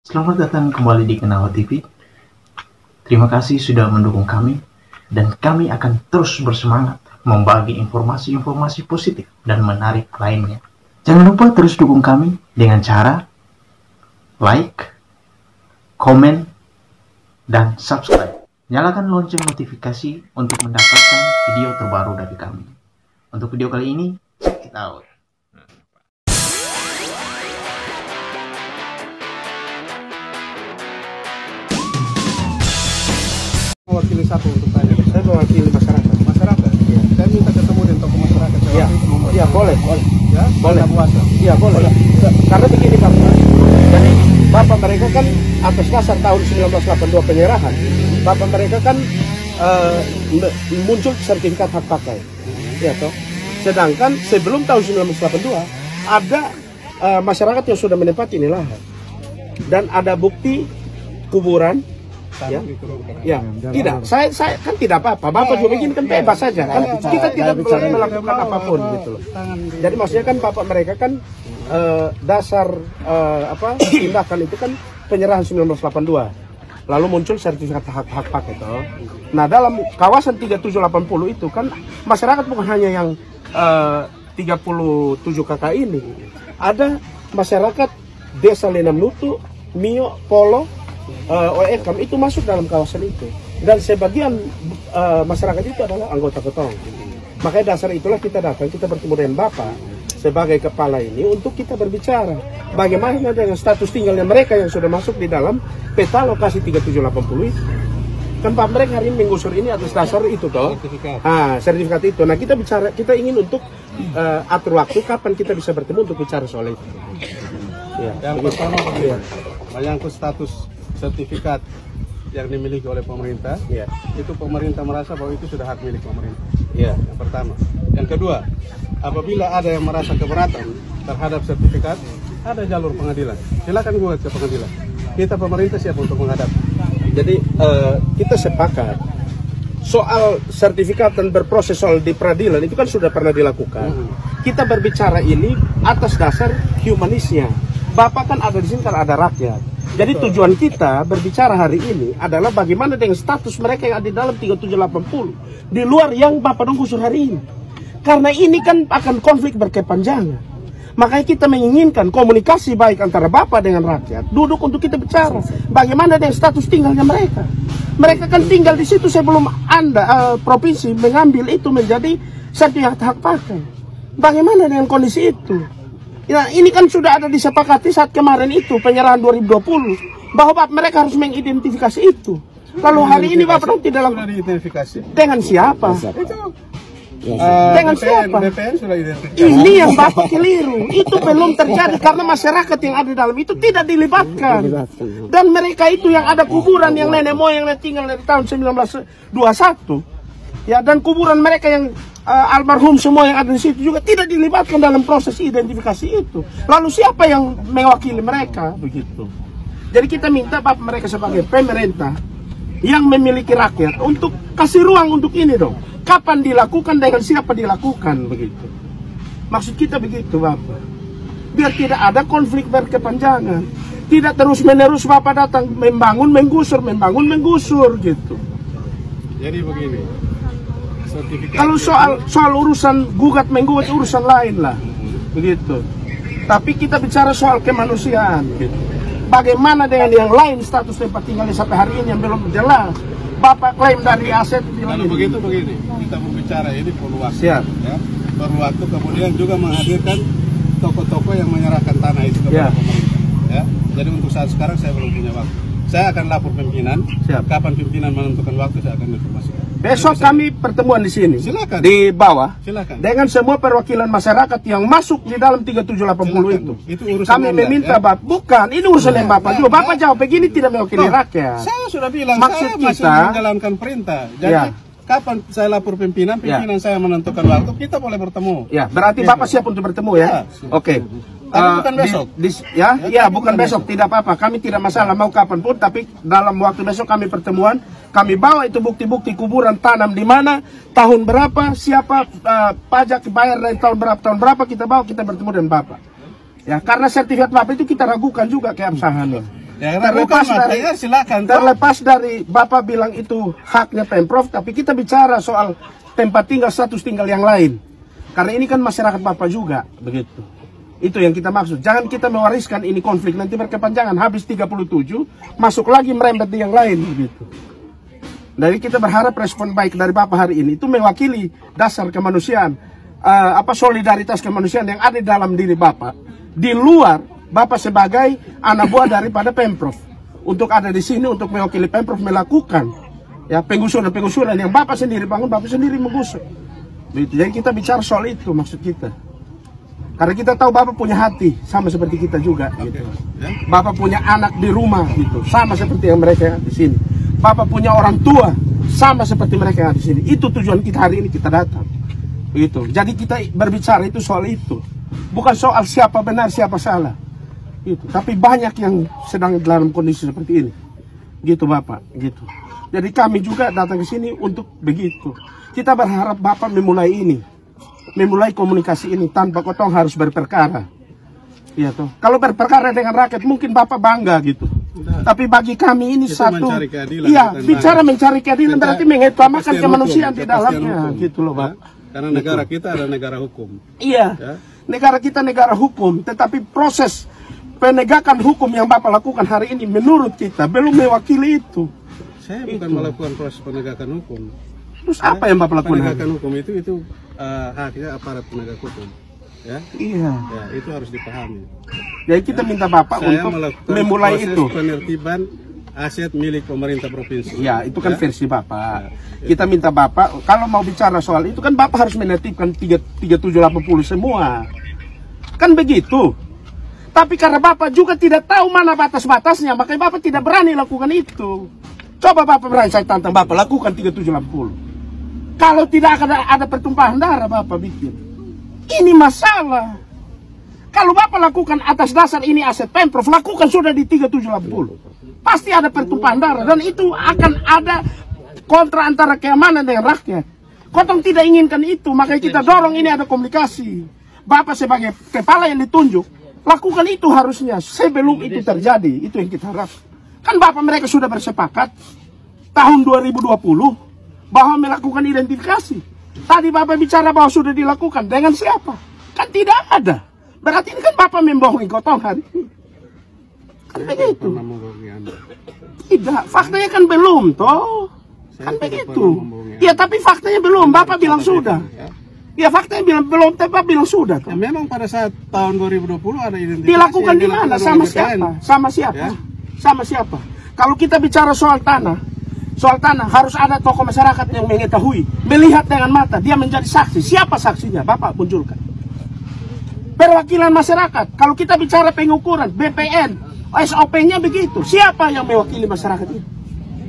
Selamat datang kembali di Kenal TV. Terima kasih sudah mendukung kami dan kami akan terus bersemangat membagi informasi-informasi positif dan menarik lainnya. Jangan lupa terus dukung kami dengan cara like, komen, dan subscribe. Nyalakan lonceng notifikasi untuk mendapatkan video terbaru dari kami. Untuk video kali ini, check it out. Mewakili satu untuk tanya. Saya mewakili masyarakat. Masyarakat. Ya. Saya minta ketemu dengan tokoh masyarakat. Iya. Iya, boleh. Ya, boleh. Puasa. Iya, boleh. Karena begini Pak. Jadi bapak mereka kan atas dasar tahun 1982 penyerahan, bapak mereka kan muncul sertifikat hak pakai. Ya toh. Sedangkan sebelum tahun 1982 ada masyarakat yang sudah menempati ini lahan. Dan ada bukti kuburan. Ya, ya, tidak. Saya kan tidak apa-apa. Bapak juga begini kan bebas saja. Kan kita tidak melakukan apapun gitu loh. Jadi maksudnya kan bapak mereka kan dasar tindakan itu kan penyerahan 1982. Lalu muncul sertifikat hak pakai itu. Nah dalam kawasan 3780 itu kan masyarakat bukan hanya yang 37 KK ini. Ada masyarakat Desa Lenam Nutu, Mio, Polo, OEKAM itu masuk dalam kawasan itu, dan sebagian masyarakat itu adalah anggota Ketong. Makanya dasar itulah kita datang, kita bertemu dengan Bapak sebagai kepala ini untuk kita berbicara bagaimana dengan status tinggalnya mereka yang sudah masuk di dalam peta lokasi 3780 itu. Kan Pak mereka hari ini menggusur ini atas dasar itu toh, sertifikat itu. Nah kita bicara, kita ingin untuk atur waktu kapan kita bisa bertemu untuk bicara soal itu. Ya, yang pertama menyangkut status sertifikat yang dimiliki oleh pemerintah, itu pemerintah merasa bahwa itu sudah hak milik pemerintah. Yang pertama. Yang kedua, apabila ada yang merasa keberatan terhadap sertifikat, ada jalur pengadilan. Silakan gugat ke pengadilan. Kita pemerintah siap untuk menghadap. Jadi kita sepakat soal sertifikat dan berproses soal di peradilan itu kan sudah pernah dilakukan. Kita berbicara ini atas dasar humanisnya. Bapak kan ada di sini karena ada rakyat. Jadi tujuan kita berbicara hari ini adalah bagaimana dengan status mereka yang ada di dalam 3780 di luar yang Bapak gusur hari ini. Karena ini kan akan konflik berkepanjangan. Makanya kita menginginkan komunikasi baik antara Bapak dengan rakyat, duduk untuk kita bicara bagaimana dengan status tinggalnya mereka. Mereka kan tinggal di situ sebelum Anda provinsi mengambil itu menjadi sertifikat hak pakai. Bagaimana dengan kondisi itu? Ya, ini kan sudah ada disepakati saat kemarin itu penyerahan 2020 bahwa mereka harus mengidentifikasi itu. Lalu hari ini Bapak tidak lakukan identifikasi. Dengan siapa? Dengan siapa? BPN sudah identifikasi. Ini yang Bapak keliru. Itu belum terjadi karena masyarakat yang ada di dalam itu tidak dilibatkan. Dan mereka itu yang ada kuburan yang nenek moyangnya tinggal dari tahun 1921. Ya, dan kuburan mereka yang almarhum semua yang ada di situ juga tidak dilibatkan dalam proses identifikasi itu. Lalu siapa yang mewakili mereka begitu? Jadi kita minta Bapak mereka sebagai pemerintah yang memiliki rakyat untuk kasih ruang untuk ini dong. Kapan dilakukan, dengan siapa dilakukan begitu. Maksud kita begitu Bapak. Biar tidak ada konflik berkepanjangan. Tidak terus-menerus Bapak datang membangun menggusur gitu. Jadi begini. Kalau soal urusan gugat menggugat urusan lain lah, begitu. Tapi kita bicara soal kemanusiaan, gitu. Bagaimana dengan yang lain status tempat tinggalnya sampai hari ini yang belum jelas. Bapak klaim dari aset. Kalau begitu begini, kita berbicara ini perlu waktu. Ya. Perlu waktu, kemudian juga menghadirkan tokoh-tokoh yang menyerahkan tanah itu kepada pemerintah. Ya. Jadi untuk saat sekarang saya belum punya waktu. Saya akan lapor pimpinan. Kapan pimpinan menentukan waktu saya akan informasikan. Besok kami pertemuan di sini. Silakan. Di bawah. Silakan. Dengan semua perwakilan masyarakat yang masuk di dalam 3780 itu. Itu urusan kami meminta Bapak. Bukan, ini urusan yang Bapak juga. Bapak jawab begini tidak mewakili rakyat. Saya sudah bilang maksud saya masih menjalankan perintah. Jadi kapan saya lapor pimpinan saya menentukan waktu, kita boleh bertemu. Ya, berarti Bapak siap untuk bertemu ya? Oke. Tapi bukan besok. Bukan besok, tidak apa-apa. Kami tidak masalah mau kapan pun, tapi dalam waktu besok kami pertemuan, kami bawa itu bukti-bukti kuburan tanam di mana, tahun berapa, siapa pajak bayar dari tahun berapa kita bawa, kita bertemu dengan Bapak. Ya, karena sertifikat Bapak itu kita ragukan juga keabsahannya. Ya, silakan. Terlepas dari Bapak bilang itu haknya Pemprov, tapi kita bicara soal tempat tinggal, status tinggal yang lain. Karena ini kan masyarakat Bapak juga, begitu. Itu yang kita maksud. Jangan kita mewariskan ini konflik nanti berkepanjangan. Habis 37, masuk lagi merembet di yang lain, begitu. Jadi kita berharap respon baik dari Bapak hari ini itu mewakili dasar kemanusiaan, solidaritas kemanusiaan yang ada di dalam diri Bapak. Di luar Bapak sebagai anak buah daripada Pemprov, untuk ada di sini untuk mewakili Pemprov melakukan ya penggusuran yang Bapak sendiri bangun, Bapak sendiri menggusur. Begitu. Jadi kita bicara soal itu maksud kita. Karena kita tahu Bapak punya hati sama seperti kita juga. Gitu. Bapak punya anak di rumah gitu, sama seperti yang mereka di sini. Bapak punya orang tua sama seperti mereka yang ada di sini. Itu tujuan kita hari ini kita datang. Begitu. Jadi kita berbicara itu soal itu, bukan soal siapa benar siapa salah. Gitu. Tapi banyak yang sedang dalam kondisi seperti ini. Gitu Bapak, gitu. Jadi kami juga datang ke sini untuk begitu. Kita berharap Bapak memulai ini. Memulai komunikasi ini tanpa kotong harus berperkara. Iya toh. Kalau berperkara dengan rakyat mungkin Bapak bangga gitu. Tapi bagi kami ini itu satu, iya, bicara mencari keadilan berarti mengutamakan kemanusiaan di dalamnya, gitu loh Pak. Karena negara kita adalah negara hukum. Iya, ya? Negara kita negara hukum, tetapi proses penegakan hukum yang Bapak lakukan hari ini menurut kita belum mewakili itu. Saya bukan melakukan proses penegakan hukum. Terus apa yang Bapak lakukan? Penegakan hukum itu haknya aparat penegak hukum. Ya? Iya. Ya, itu harus dipahami. Jadi kita minta Bapak untuk memulai itu. Penertiban aset milik pemerintah provinsi. Ya, itu kan versi Bapak. Kita minta Bapak, kalau mau bicara soal itu kan Bapak harus menertibkan 3780 semua. Kan begitu. Tapi karena Bapak juga tidak tahu mana batas-batasnya, makanya Bapak tidak berani lakukan itu. Coba Bapak berani, saya tantang Bapak, lakukan 3780. Kalau tidak ada pertumpahan darah Bapak bikin. Ini masalah. Kalau Bapak lakukan atas dasar ini aset Pemprov, lakukan sudah di 3780. Pasti ada pertumpahan darah dan itu akan ada kontra antara keamanan dengan rakyat. Kotong tidak inginkan itu, makanya kita dorong ini ada komunikasi. Bapak sebagai kepala yang ditunjuk, lakukan itu harusnya sebelum itu terjadi. Itu yang kita harap. Kan Bapak mereka sudah bersepakat tahun 2020 bahwa melakukan identifikasi. Tadi Bapak bicara bahwa sudah dilakukan dengan siapa? Kan tidak ada. Berarti ini kan Bapak membohongi kotong hari ini. Kan begitu. Tidak, faktanya kan belum toh. Kan begitu. Ya tapi faktanya belum. Bapak bilang sudah. Ya faktanya bilang belum, tapi Bapak bilang sudah. Ya, memang pada saat tahun 2020 ada identifikasi. Dilakukan di mana? Sama siapa? Sama siapa? Ya? Sama siapa? Kalau kita bicara soal tanah harus ada tokoh masyarakat yang mengetahui, melihat dengan mata, dia menjadi saksi. Siapa saksinya? Bapak munculkan. Perwakilan masyarakat. Kalau kita bicara pengukuran, BPN, SOP-nya begitu. Siapa yang mewakili masyarakat itu?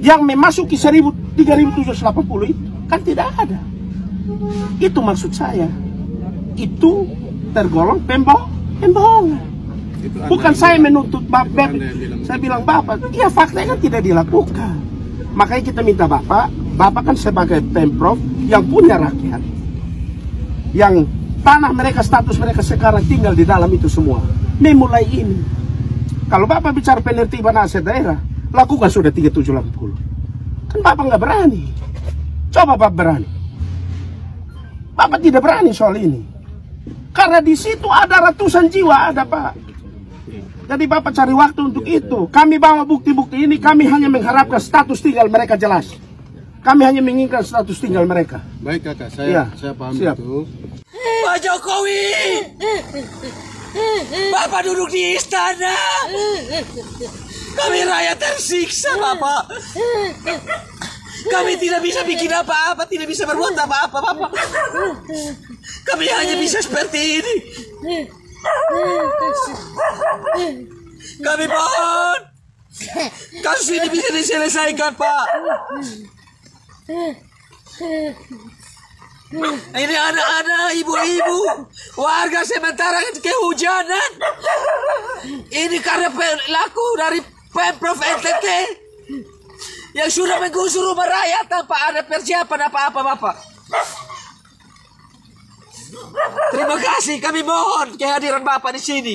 Yang memasuki 3780 itu kan tidak ada. Itu maksud saya. Itu tergolong pembohongan. Bukan saya menuntut Bapak. Saya bilang Bapak, iya faktanya kan tidak dilakukan. Makanya kita minta Bapak kan sebagai Pemprov yang punya rakyat, yang tanah mereka, status mereka sekarang tinggal di dalam itu semua. Memulai ini. Kalau Bapak bicara penertiban aset daerah, lakukan sudah 3780. Kan Bapak nggak berani. Coba Bapak berani. Bapak tidak berani soal ini. Karena di situ ada ratusan jiwa, ada Pak. Jadi Bapak cari waktu untuk itu. Kami bawa bukti-bukti ini, kami hanya mengharapkan status tinggal mereka jelas. Kami hanya menginginkan status tinggal mereka. Baik Kakak, saya paham itu. Pak Jokowi, Bapak duduk di istana. Kami rakyat tersiksa Bapak. Kami tidak bisa bikin apa-apa, tidak bisa berbuat apa-apa Bapak. Kami hanya bisa seperti ini. Kami mohon kasus ini bisa diselesaikan Pak. Ini anak-anak, ibu-ibu, warga sementara kehujanan. Ini karena perilaku dari Pemprov NTT yang sudah menggusur rumah rakyat tanpa ada persiapan apa-apa Bapak. Terima kasih, kami mohon kehadiran Bapak di sini.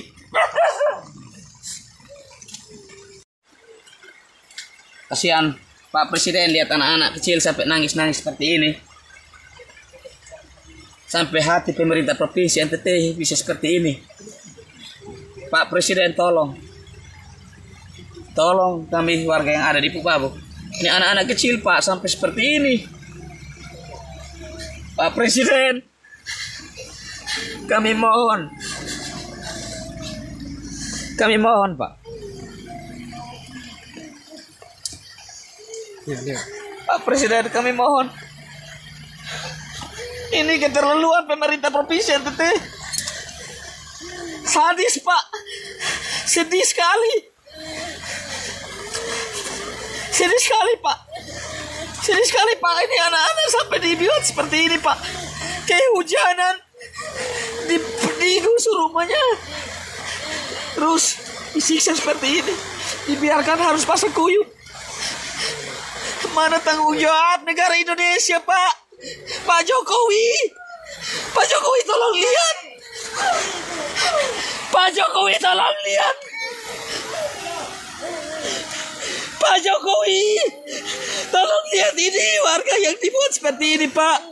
Kasihan Pak Presiden lihat anak-anak kecil sampai nangis-nangis seperti ini. Sampai hati pemerintah provinsi NTT bisa seperti ini. Pak Presiden tolong kami warga yang ada di Pukbabu. Ini anak-anak kecil Pak sampai seperti ini. Pak Presiden, kami mohon Pak. Pak Presiden, kami mohon. Ini keterlaluan pemerintah provinsi NTT. Sadis Pak. Sedih sekali Pak. Sedih sekali Pak. Ini anak-anak sampai dibuat seperti ini Pak. Kehujanan, digusur rumahnya, terus disiksa seperti ini. Dibiarkan harus pasang kuyuk. Mana tanggung jawab negara Indonesia Pak? Pak Jokowi tolong lihat. Pak Jokowi tolong lihat. Pak Jokowi tolong lihat ini warga yang dibuat seperti ini Pak.